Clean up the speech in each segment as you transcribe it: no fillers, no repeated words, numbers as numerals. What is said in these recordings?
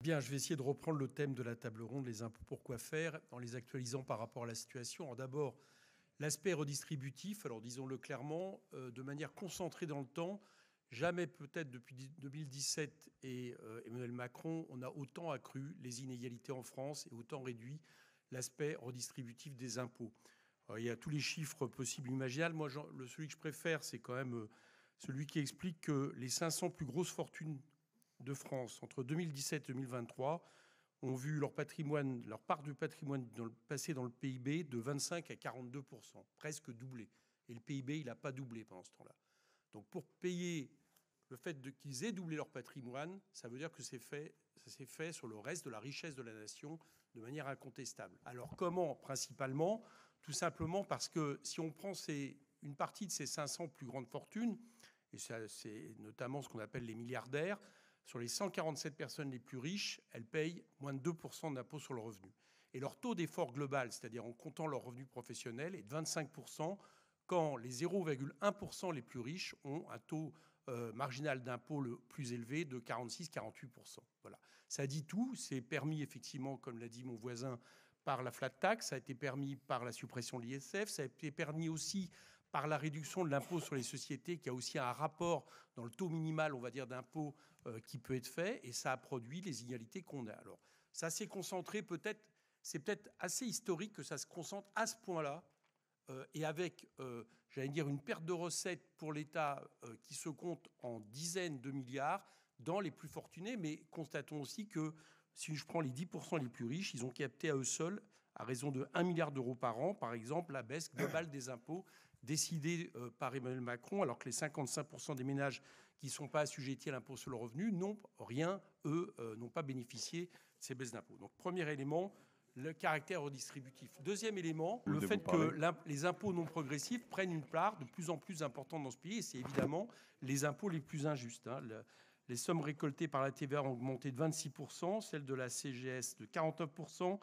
Bien, je vais essayer de reprendre le thème de la table ronde, les impôts, pourquoi faire, en les actualisant par rapport à la situation. Alors d'abord, l'aspect redistributif, alors disons-le clairement, de manière concentrée dans le temps. Jamais peut-être depuis 2017 et Emmanuel Macron, on a autant accru les inégalités en France et autant réduit l'aspect redistributif des impôts. Alors, il y a tous les chiffres possibles et imaginables. Moi, celui que je préfère, c'est quand même celui qui explique que les 500 plus grosses fortunes de France entre 2017 et 2023 ont vu leur patrimoine, leur part du patrimoine passer dans le PIB de 25 à 42%, presque doublé. Et le PIB, il n'a pas doublé pendant ce temps-là. Donc pour payer le fait qu'ils aient doublé leur patrimoine, ça veut dire que ça s'est fait sur le reste de la richesse de la nation de manière incontestable. Alors comment? Principalement, tout simplement parce que si on prend une partie de ces 500 plus grandes fortunes, et c'est notamment ce qu'on appelle les milliardaires, sur les 147 personnes les plus riches, elles payent moins de 2% d'impôt sur le revenu. Et leur taux d'effort global, c'est-à-dire en comptant leurs revenus professionnels, est de 25%, quand les 0,1% les plus riches ont un taux marginal d'impôt le plus élevé de 46-48%. Voilà. Ça dit tout. C'est permis, effectivement, comme l'a dit mon voisin, par la flat tax, ça a été permis par la suppression de l'ISF, ça a été permis aussi par la réduction de l'impôt sur les sociétés, qui a aussi un rapport dans le taux minimal, on va dire, d'impôt qui peut être fait, et ça a produit les inégalités qu'on a. Alors, ça s'est concentré peut-être, c'est peut-être assez historique que ça se concentre à ce point-là, et avec, j'allais dire, une perte de recettes pour l'État qui se compte en dizaines de milliards dans les plus fortunés, mais constatons aussi que si je prends les 10% les plus riches, ils ont capté à eux seuls, à raison de 1 milliard d'euros par an, par exemple, la baisse globale des impôts décidée par Emmanuel Macron, alors que les 55% des ménages qui ne sont pas assujettis à l'impôt sur le revenu n'ont rien, eux, n'ont pas bénéficié de ces baisses d'impôts. Donc, premier élément, le caractère redistributif. Deuxième élément, le fait que les impôts non progressifs prennent une part de plus en plus importante dans ce pays, et c'est évidemment les impôts les plus injustes. Les sommes récoltées par la TVA ont augmenté de 26%, celles de la CGS de 49%,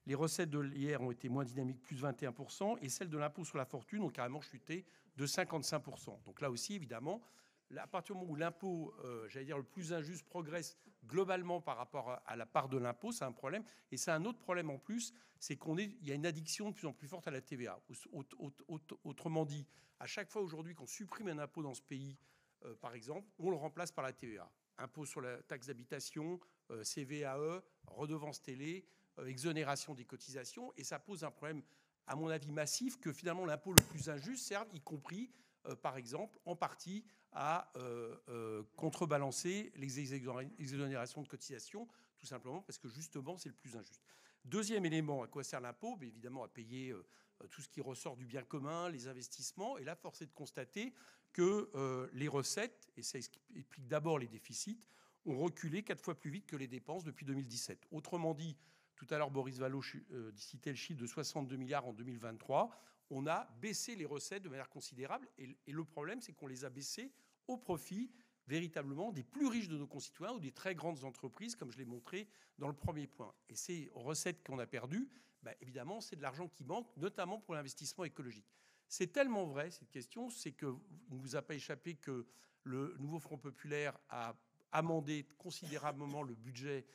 les recettes de l'IR ont été moins dynamiques, plus 21%, et celles de l'impôt sur la fortune ont carrément chuté de 55%. Donc là aussi, évidemment, à partir du moment où l'impôt, j'allais dire, le plus injuste progresse globalement par rapport à la part de l'impôt, c'est un problème. Et c'est un autre problème en plus, c'est qu'il y a une addiction de plus en plus forte à la TVA. Autrement dit, à chaque fois aujourd'hui qu'on supprime un impôt dans ce pays, par exemple, on le remplace par la TVA. Impôt sur la taxe d'habitation, CVAE, redevance télé, exonération des cotisations. Et ça pose un problème, à mon avis, massif, que finalement l'impôt le plus injuste serve, y compris par exemple, en partie à contrebalancer les exonérations de cotisations, tout simplement parce que justement, c'est le plus injuste. Deuxième élément, à quoi sert l'impôt? Évidemment, à payer tout ce qui ressort du bien commun, les investissements. Et là, force est de constater que les recettes, et ça explique d'abord les déficits, ont reculé 4 fois plus vite que les dépenses depuis 2017. Autrement dit, tout à l'heure, Boris Vallaud citait le chiffre de 62 milliards en 2023. On a baissé les recettes de manière considérable. Et le problème, c'est qu'on les a baissées au profit véritablement des plus riches de nos concitoyens ou des très grandes entreprises, comme je l'ai montré dans le premier point. Et ces recettes qu'on a perdues, évidemment, c'est de l'argent qui manque, notamment pour l'investissement écologique. C'est tellement vrai, cette question, c'est qu'il ne vous a pas échappé que le nouveau Front populaire a amendé considérablement le budget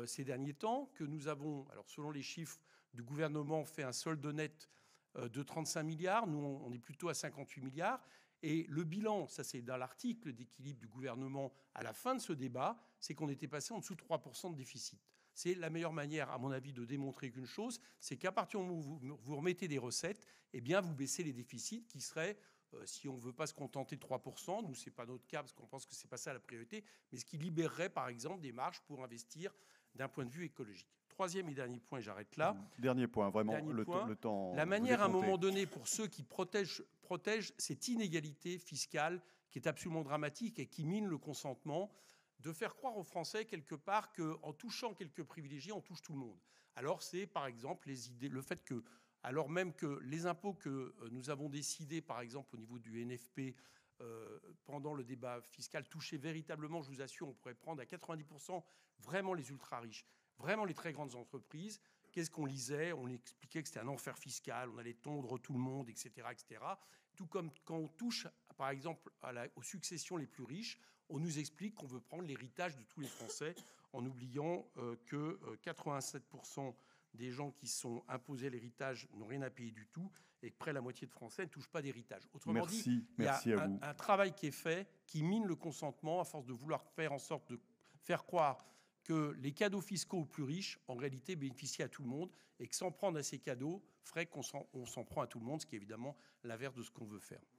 ces derniers temps, que nous avons, alors selon les chiffres du gouvernement, fait un solde net de 35 milliards. Nous, on est plutôt à 58 milliards. Et le bilan, ça c'est dans l'article d'équilibre du gouvernement à la fin de ce débat, c'est qu'on était passé en dessous de 3% de déficit. C'est la meilleure manière, à mon avis, de démontrer qu'une chose, c'est qu'à partir du moment où vous remettez des recettes, eh bien, vous baissez les déficits qui seraient, si on ne veut pas se contenter de 3%, nous, ce n'est pas notre cas parce qu'on pense que ce n'est pas ça la priorité, mais ce qui libérerait, par exemple, des marges pour investir d'un point de vue écologique. Troisième et dernier point, et j'arrête là. Dernier point, vraiment, le temps. La manière, à un moment donné, pour ceux qui protègent cette inégalité fiscale qui est absolument dramatique et qui mine le consentement, de faire croire aux Français, quelque part, qu'en touchant quelques privilégiés, on touche tout le monde. Alors, c'est, par exemple, le fait que, alors même que les impôts que nous avons décidés, par exemple, au niveau du NFP, pendant le débat fiscal, touchaient véritablement, je vous assure, on pourrait prendre à 90% vraiment les ultra-riches, vraiment les très grandes entreprises. Qu'est-ce qu'on lisait? On expliquait que c'était un enfer fiscal, on allait tondre tout le monde, etc., etc. Tout comme quand on touche, par exemple, aux successions les plus riches, on nous explique qu'on veut prendre l'héritage de tous les Français en oubliant que 87% des gens qui sont imposés à l'héritage n'ont rien à payer du tout et que près de la moitié de Français ne touchent pas d'héritage. Autrement dit, il y a un travail qui est fait qui mine le consentement à force de vouloir faire en sorte de faire croire que les cadeaux fiscaux aux plus riches, en réalité, bénéficient à tout le monde et que s'en prendre à ces cadeaux ferait qu'on s'en prend à tout le monde, ce qui est évidemment l'inverse de ce qu'on veut faire.